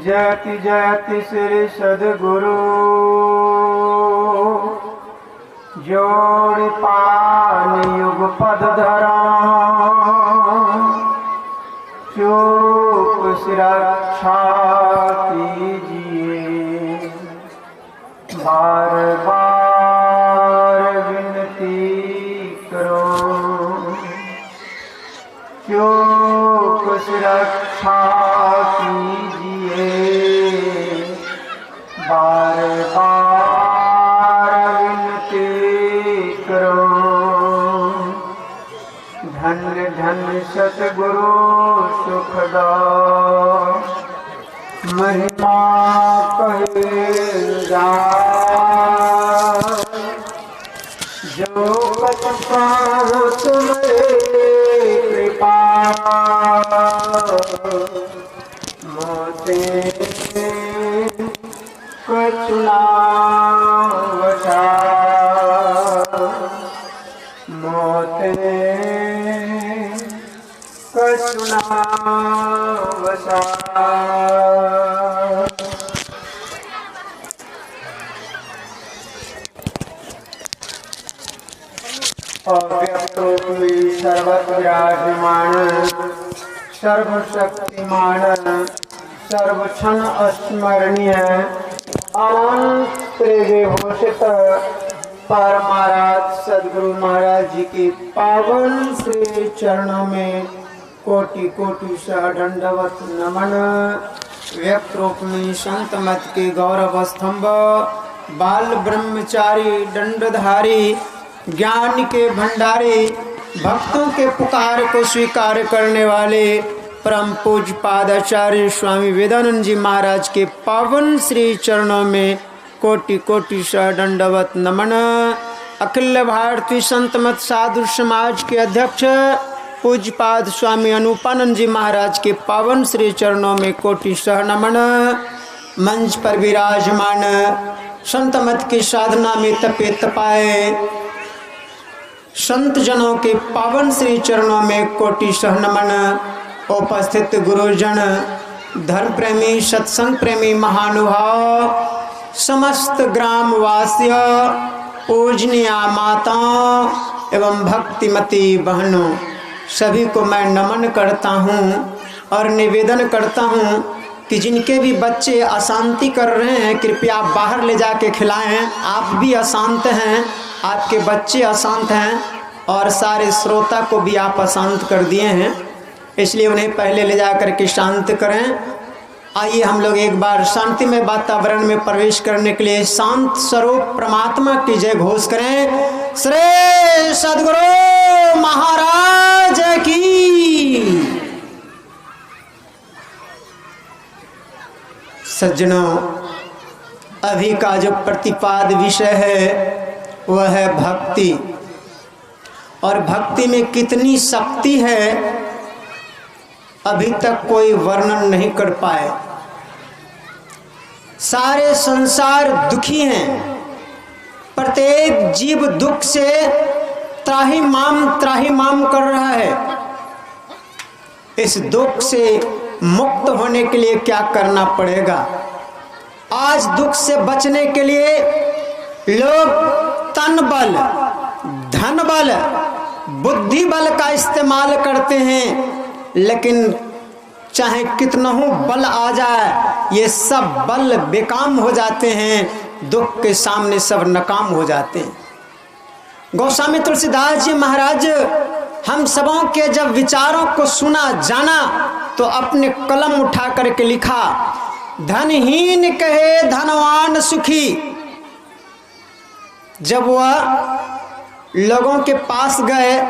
जयति जयति श्री सद्गुरु जोड़ पान युग पद धरा चूक सुरक्षा कीजिए बार बार विनती करो चूक सुरक्षा कीजिए बार बार विनती करो। धन्य धन्य सतगुरु सुखदा महिमा कहे जो कछ पाओ तुम्हारे कृपा मोते कछुना वसा मोते कछुना वसा। अव्यक्तोपि सर्वत्र विराजमान सर्वशक्तिमान सर्वक्षण स्मरणीय अनंत प्रेमभूषित परमाराध्य सद्गुरु महाराज जी के पावन श्री चरणों में कोटि कोटि सह दंडवत नमन। व्यक्त रूप में संत मत के गौरव स्तंभ बाल ब्रह्मचारी दंडधारी ज्ञान के भंडारे भक्तों के पुकार को स्वीकार करने वाले परम पूज्य पादाचार्य स्वामी वेदानंद जी महाराज के पावन श्री चरणों में कोटि कोटि सह दंडवत नमन। अखिल भारतीय संत मत साधु समाज के अध्यक्ष पूज्यपाद स्वामी अनुपानंद जी महाराज के पावन श्री चरणों में कोटि सह नमन। मंच पर विराजमान संत मत की साधना में तपे तपाए संत जनों के पावन श्री चरणों में कोटि सह नमन। उपस्थित गुरुजन धर्म प्रेमी सत्संग प्रेमी महानुभाव समस्त ग्राम वासियों पूजनीय माताओं एवं भक्तिमती बहनों सभी को मैं नमन करता हूँ और निवेदन करता हूँ कि जिनके भी बच्चे अशांति कर रहे हैं कृपया बाहर ले जाके खिलाएं। आप भी अशांत हैं, आपके बच्चे अशांत हैं और सारे श्रोता को भी आप अशांत कर दिए हैं, इसलिए उन्हें पहले ले जा कर के शांत करें। आइए हम लोग एक बार शांतिमय वातावरण में प्रवेश करने के लिए शांत स्वरूप परमात्मा की जय घोष करें। श्री सद्गुरु महाराज की। सज्जनों, अभी का जो प्रतिपाद विषय है वह है भक्ति, और भक्ति में कितनी शक्ति है अभी तक कोई वर्णन नहीं कर पाए। सारे संसार दुखी हैं, प्रत्येक जीव दुख से त्राहिमाम कर रहा है। इस दुख से मुक्त होने के लिए क्या करना पड़ेगा? आज दुख से बचने के लिए लोग तन बल, धन बल, बुद्धि बल का इस्तेमाल करते हैं, लेकिन चाहे कितना हो बल आ जाए ये सब बल बेकाम हो जाते हैं, दुख के सामने सब नाकाम हो जाते हैं। गोस्वामी तुलसीदास जी महाराज हम सबों के जब विचारों को सुना जाना तो अपने कलम उठा करके लिखा, धनहीन कहे धनवान सुखी। जब वह लोगों के पास गए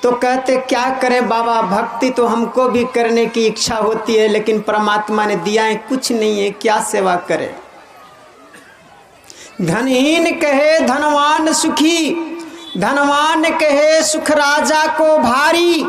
तो कहते क्या करें बाबा, भक्ति तो हमको भी करने की इच्छा होती है लेकिन परमात्मा ने दिया है कुछ नहीं है, क्या सेवा करें। धनहीन कहे धनवान सुखी, धनवान कहे सुख राजा को भारी,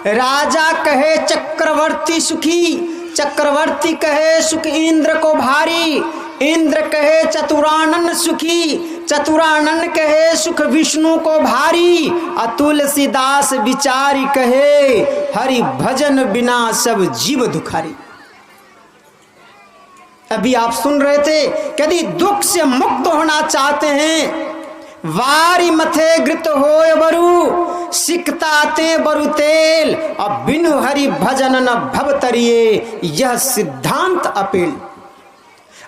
राजा कहे चक्रवर्ती सुखी, चक्रवर्ती कहे सुख इंद्र को भारी, इंद्र कहे चतुरानन सुखी, चतुरानन कहे सुख विष्णु को भारी, तुलसीदास विचारी कहे हरि भजन बिना सब जीव दुखारी। अभी आप सुन रहे थे, यदि दुख से मुक्त होना चाहते हैं, वारी मथे घृत होए बरु, सिकताते बरु तेल, और बिनु हरि भजन न भव तरिए, यह सिद्धांत अपील।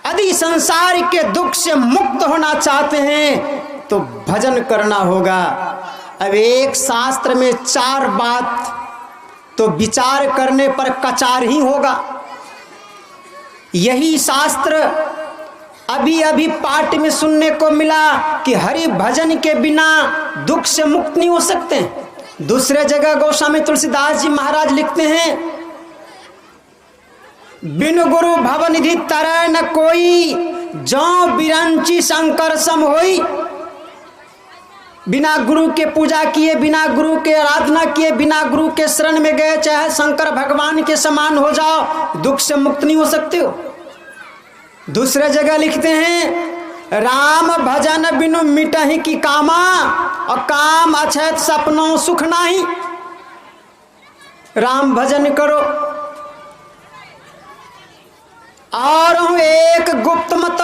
यदि संसार के दुख से मुक्त होना चाहते हैं तो भजन करना होगा। अब एक शास्त्र में 4 बात तो विचार करने पर कचार ही होगा। यही शास्त्र अभी अभी पाठ में सुनने को मिला कि हरि भजन के बिना दुख से मुक्त नहीं हो सकते। दूसरे जगह गोस्वामी तुलसीदास जी महाराज लिखते हैं, बिनु गुरु भवनिधि तरह न कोई, जौ बिरंची शंकर सम होई। बिना गुरु के पूजा किए, बिना गुरु के आराधना किए, बिना गुरु के शरण में गए, चाहे शंकर भगवान के समान हो जाओ, दुख से मुक्त नहीं हो सकते हो। दूसरे जगह लिखते हैं, राम भजन बिनु मिटहि की कामा, और काम अछैत सपनों सुख नाही। राम भजन करो। और एक गुप्त मत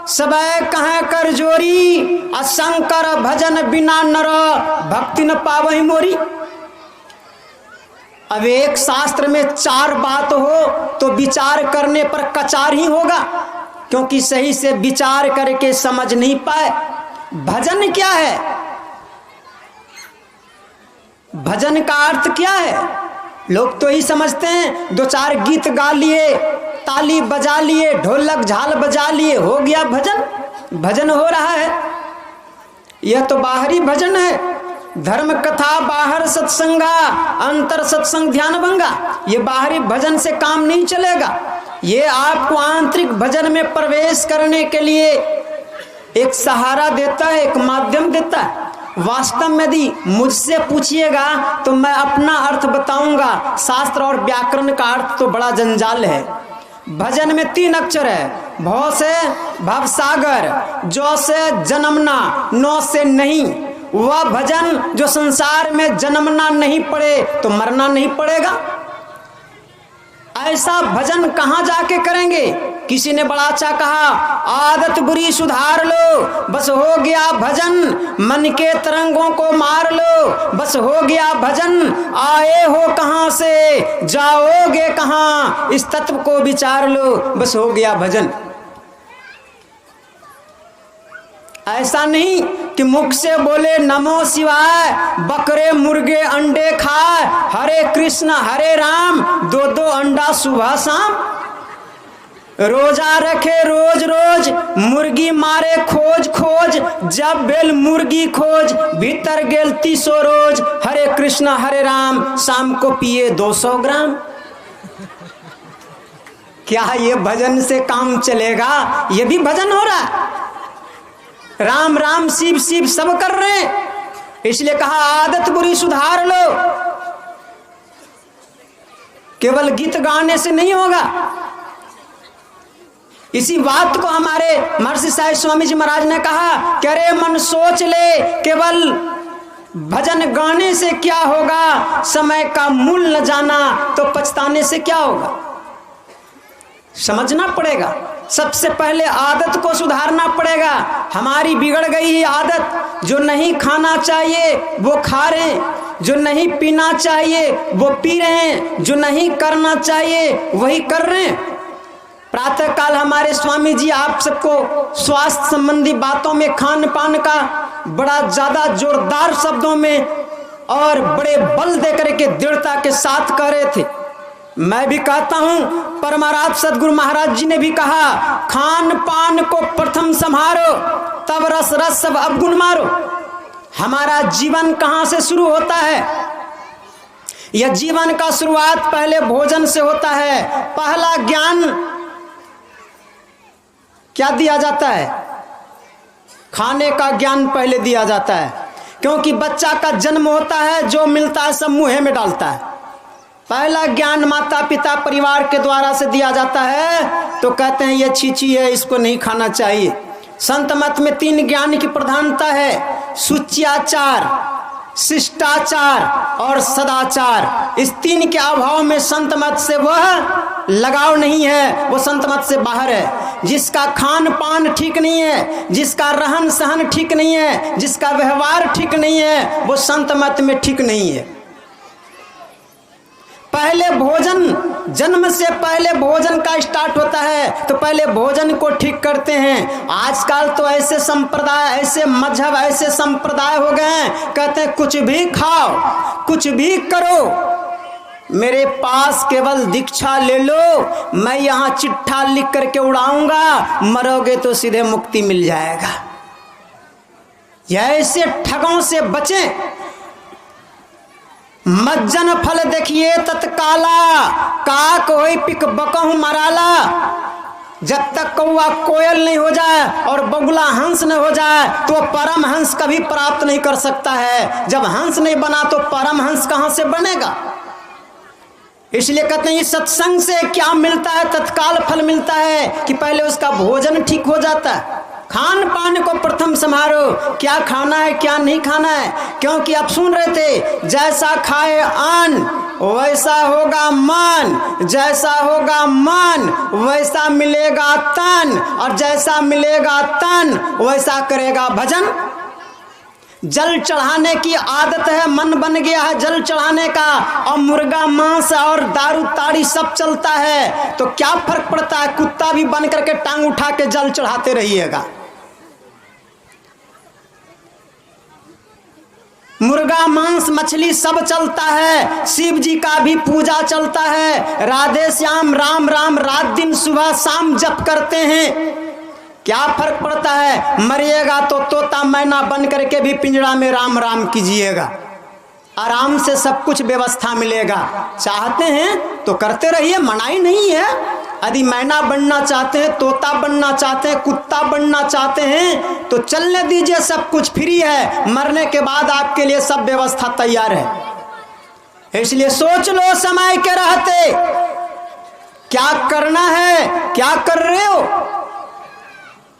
सबय कहे कर जोरी, शंकर भजन बिना नर भक्ति न पावहि मोरी। अब एक शास्त्र में 4 बात हो तो विचार करने पर कचार ही होगा, क्योंकि सही से विचार करके समझ नहीं पाए भजन क्या है, भजन का अर्थ क्या है। लोग तो ही समझते हैं 2-4 गीत गा लिए, ताली बजा लिए, ढोलक झाल बजा लिए, हो गया भजन। भजन हो रहा है, यह तो बाहरी भजन है। धर्म कथा बाहर सत्संगा, अंतर सत्संग ध्यान भंगा। ये बाहरी भजन से काम नहीं चलेगा। ये आपको आंतरिक भजन में प्रवेश करने के लिए एक सहारा देता है, एक माध्यम देता है। वास्तव में यदि मुझसे पूछिएगा तो मैं अपना अर्थ बताऊंगा। शास्त्र और व्याकरण का अर्थ तो बड़ा जंजाल है। भजन में 3 अक्षर है, भव से भवसागर, जो से जन्मना, नौ से नहीं। वह भजन जो संसार में जन्मना नहीं पड़े तो मरना नहीं पड़ेगा। ऐसा भजन कहाँ जाके करेंगे। किसी ने बड़ा अच्छा कहा, आदत बुरी सुधार लो, बस हो गया भजन। मन के तरंगों को मार लो, बस हो गया भजन। आए हो कहाँ से, जाओगे कहाँ, इस तत्व को विचार लो, बस हो गया भजन। ऐसा नहीं कि मुख से बोले नमो शिवाय, बकरे मुर्गे अंडे खाए, हरे कृष्ण हरे राम, 2-2 अंडा सुबह शाम। रोजा रखे रोज रोज, मुर्गी मारे खोज खोज, जब बेल मुर्गी खोज, भीतर गेल 300 रोज। हरे कृष्ण हरे राम, शाम को पिए 200 ग्राम। क्या ये भजन से काम चलेगा? ये भी भजन हो रहा है। राम राम शिव शिव सब कर रहे हैं, इसलिए कहा आदत बुरी सुधार लो। केवल गीत गाने से नहीं होगा। इसी बात को हमारे महर्षि साईं स्वामी जी महाराज ने कहा कि अरे मन सोच ले, केवल भजन गाने से क्या होगा, समय का मूल न जाना तो पछताने से क्या होगा। समझना पड़ेगा। सबसे पहले आदत को सुधारना पड़ेगा। हमारी बिगड़ गई है आदत। जो नहीं खाना चाहिए वो खा रहे हैं, जो नहीं पीना चाहिए वो पी रहे हैं, जो नहीं करना चाहिए वही कर रहे हैं। प्रातः काल हमारे स्वामी जी आप सबको स्वास्थ्य संबंधी बातों में, खान पान का बड़ा ज्यादा जोरदार शब्दों में और बड़े बल देकर के दृढ़ता के साथ कह रहे थे। मैं भी कहता हूं, परमाराध सदगुरु महाराज जी ने भी कहा, खान पान को प्रथम संभारो, तब रस रस सब अवगुण मारो। हमारा जीवन कहां से शुरू होता है? यह जीवन का शुरुआत पहले भोजन से होता है। पहला ज्ञान क्या दिया जाता है? खाने का ज्ञान पहले दिया जाता है, क्योंकि बच्चा का जन्म होता है, जो मिलता है सब मुंह में डालता है। पहला ज्ञान माता पिता परिवार के द्वारा से दिया जाता है, तो कहते हैं ये छीछी है, इसको नहीं खाना चाहिए। संत मत में 3 ज्ञान की प्रधानता है। सुच्याचार, शिष्टाचार और सदाचार, इस तीन के अभाव में संत मत से वह लगाव नहीं है, वो संत मत से बाहर है। जिसका खान पान ठीक नहीं है, जिसका रहन सहन ठीक नहीं है, जिसका व्यवहार ठीक नहीं है, वो संत मत में ठीक नहीं है। पहले भोजन, जन्म से पहले भोजन का स्टार्ट होता है, तो पहले भोजन को ठीक करते हैं। आजकल तो ऐसे संप्रदाय, ऐसे मजहब, ऐसे संप्रदाय हो गए हैं, कहते हैं कुछ भी खाओ, कुछ भी करो, मेरे पास केवल दीक्षा ले लो, मैं यहाँ चिट्ठा लिख करके उड़ाऊंगा, मरोगे तो सीधे मुक्ति मिल जाएगा। ऐसे ठगों से बचें। मज्जन फल देखिए तत्काला, काक होई पिक बकहु मराला। जब तक कौआ कोयल नहीं हो जाए और बगुला हंस न हो जाए तो परम हंस कभी प्राप्त नहीं कर सकता है। जब हंस नहीं बना तो परम हंस कहां से बनेगा? इसलिए कहते हैं सत्संग से क्या मिलता है? तत्काल फल मिलता है कि पहले उसका भोजन ठीक हो जाता है। खान पान को प्रथम संभालो, क्या खाना है क्या नहीं खाना है, क्योंकि आप सुन रहे थे जैसा खाए अन्न वैसा होगा मन, जैसा होगा मन वैसा मिलेगा तन, और जैसा मिलेगा तन वैसा करेगा भजन। जल चढ़ाने की आदत है, मन बन गया है जल चढ़ाने का, और मुर्गा मांस और दारू ताड़ी सब चलता है, तो क्या फर्क पड़ता है? कुत्ता भी बन करके टांग उठा के जल चढ़ाते रहिएगा। मुर्गा मांस मछली सब चलता है, शिव जी का भी पूजा चलता है, राधे श्याम राम राम रात दिन सुबह शाम जप करते हैं। क्या फर्क पड़ता है? मरिएगा तो तोता मैना बन करके भी पिंजरा में राम राम कीजिएगा, आराम से सब कुछ व्यवस्था मिलेगा। चाहते हैं तो करते रहिए, मनाही नहीं है। यदि मैना बनना चाहते हैं, तोता बनना चाहते हैं, कुत्ता बनना चाहते हैं तो चलने दीजिए, सब कुछ फ्री है। मरने के बाद आपके लिए सब व्यवस्था तैयार है। इसलिए सोच लो समय के रहते क्या करना है, क्या कर रहे हो,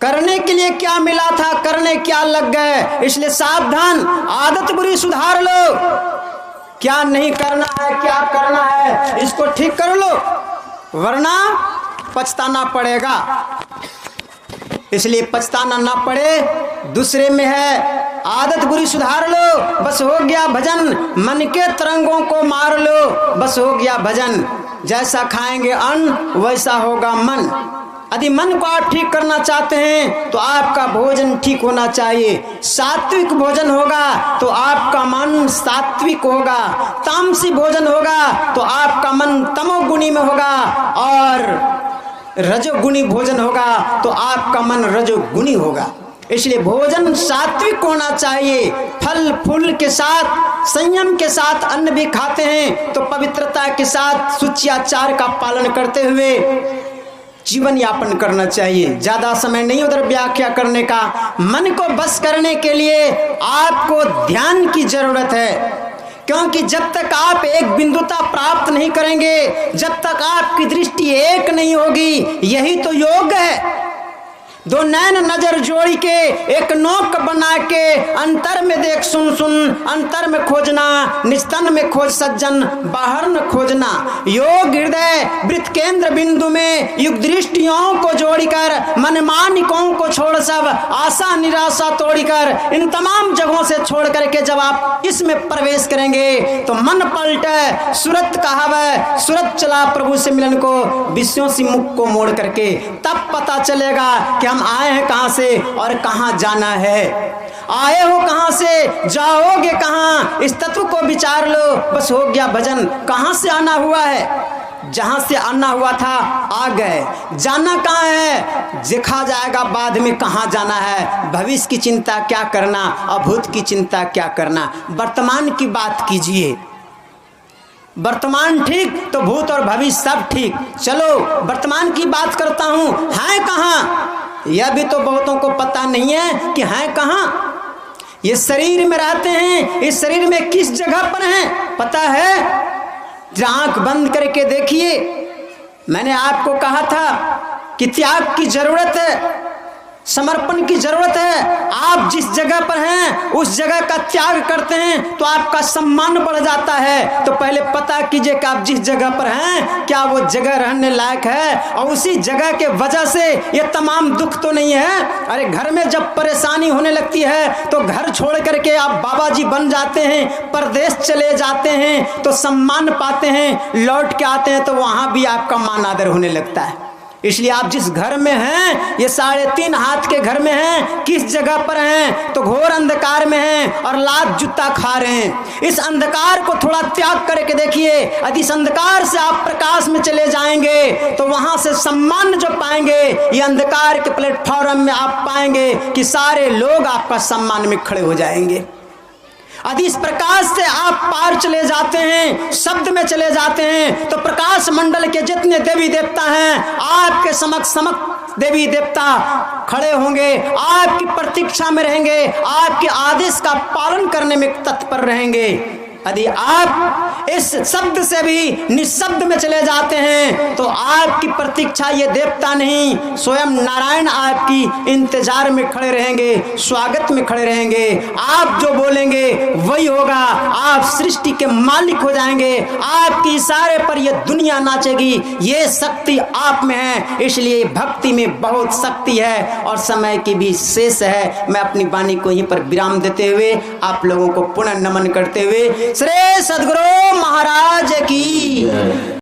करने के लिए क्या मिला था, करने क्या लग गए। इसलिए सावधान, आदत बुरी सुधार लो, क्या नहीं करना है क्या करना है इसको ठीक कर लो, वरना पछताना पड़ेगा। इसलिए पछताना ना पड़े दूसरे में है, आदत बुरी सुधार लो, बस हो गया भजन। मन के तरंगों को मार लो, बस हो गया भजन। जैसा खाएंगे अन्न वैसा होगा मन। यदि मन को आप ठीक करना चाहते हैं तो आपका भोजन ठीक होना चाहिए। सात्विक भोजन होगा तो आपका मन सात्विक होगा, तामसी भोजन होगा तो आपका मन तमोगुणी में होगा, और रजोगुणी भोजन होगा तो आपका मन रजोगुणी होगा। इसलिए भोजन सात्विक होना चाहिए। फल फूल के साथ, संयम के साथ अन्न भी खाते हैं तो पवित्रता के साथ शुचियाचार का पालन करते हुए जीवन यापन करना चाहिए। ज्यादा समय नहीं उधर व्याख्या करने का। मन को बस करने के लिए आपको ध्यान की जरूरत है, क्योंकि जब तक आप एक बिंदुता प्राप्त नहीं करेंगे, जब तक आपकी दृष्टि एक नहीं होगी, यही तो योग है। दो नैन नजर जोड़ी के एक नोक बना के अंतर में देख सुन सुन, अंतर में खोजना, निस्तन में खोज सज्जन, बाहर न खोजना। योग हृदय वृत्त केंद्र बिंदु में युग दृष्टियों को जोड़कर, मनमानिकों को छोड़ सब आशा निराशा तोड़कर, इन तमाम जगहों से छोड़ करके जब आप इसमें प्रवेश करेंगे तो मन पलटे, सूरत कहावत, सूरत चला प्रभु से मिलन को, विषयों से मुख को मोड़ करके। तब पता चलेगा कि हम आए हैं कहां से और कहां जाना है। आए हो कहां से, जाओगे कहां, इस तत्व को विचार लो, बस हो गया भजन। कहां से आना हुआ है, जहां से आना हुआ था आ गए, जाना कहां है देखा जाएगा बाद में कहां जाना है। भविष्य की चिंता क्या करना, अभूत की चिंता क्या करना, वर्तमान की बात कीजिए। वर्तमान ठीक तो भूत और भविष्य सब ठीक। चलो वर्तमान की बात करता हूं, है कहां यह भी तो बहुतों को पता नहीं है कि हैं कहां। ये शरीर में रहते हैं, इस शरीर में किस जगह पर हैं पता है? आंख बंद करके देखिए। मैंने आपको कहा था कि त्याग की जरूरत है। समर्पण की जरूरत है। आप जिस जगह पर हैं उस जगह का त्याग करते हैं तो आपका सम्मान बढ़ जाता है। तो पहले पता कीजिए कि आप जिस जगह पर हैं क्या वो जगह रहने लायक है, और उसी जगह के वजह से ये तमाम दुख तो नहीं है। अरे घर में जब परेशानी होने लगती है तो घर छोड़ करके आप बाबा जी बन जाते हैं, परदेश चले जाते हैं तो सम्मान पाते हैं, लौट के आते हैं तो वहां भी आपका मान आदर होने लगता है। इसलिए आप जिस घर में हैं, ये 3.5 हाथ के घर में हैं, किस जगह पर हैं तो घोर अंधकार में हैं और लात जूता खा रहे हैं। इस अंधकार को थोड़ा त्याग करके देखिए। यदि इस अंधकार से आप प्रकाश में चले जाएंगे तो वहां से सम्मान जो पाएंगे, ये अंधकार के प्लेटफॉर्म में आप पाएंगे कि सारे लोग आपका सम्मान में खड़े हो जाएंगे। यदि इस प्रकाश से आप पार चले जाते हैं, शब्द में चले जाते हैं, तो प्रकाश मंडल के जितने देवी देवता हैं आपके समक्ष देवी देवता खड़े होंगे, आपकी प्रतीक्षा में रहेंगे, आपके आदेश का पालन करने में तत्पर रहेंगे। यदि आप इस शब्द से भी निशब्द में चले जाते हैं तो आपकी प्रतीक्षा ये देवता नहीं, स्वयं नारायण आपकी इंतजार में खड़े रहेंगे, स्वागत में खड़े रहेंगे। आप जो बोलेंगे वही होगा। आप सृष्टि के मालिक हो जाएंगे। आपके इशारे पर यह दुनिया नाचेगी। ये शक्ति आप में है, इसलिए भक्ति में बहुत शक्ति है और समय की भी शेष है। मैं अपनी वाणी को यहीं पर विराम देते हुए आप लोगों को पुनः नमन करते हुए श्री सद्गुरु महाराज की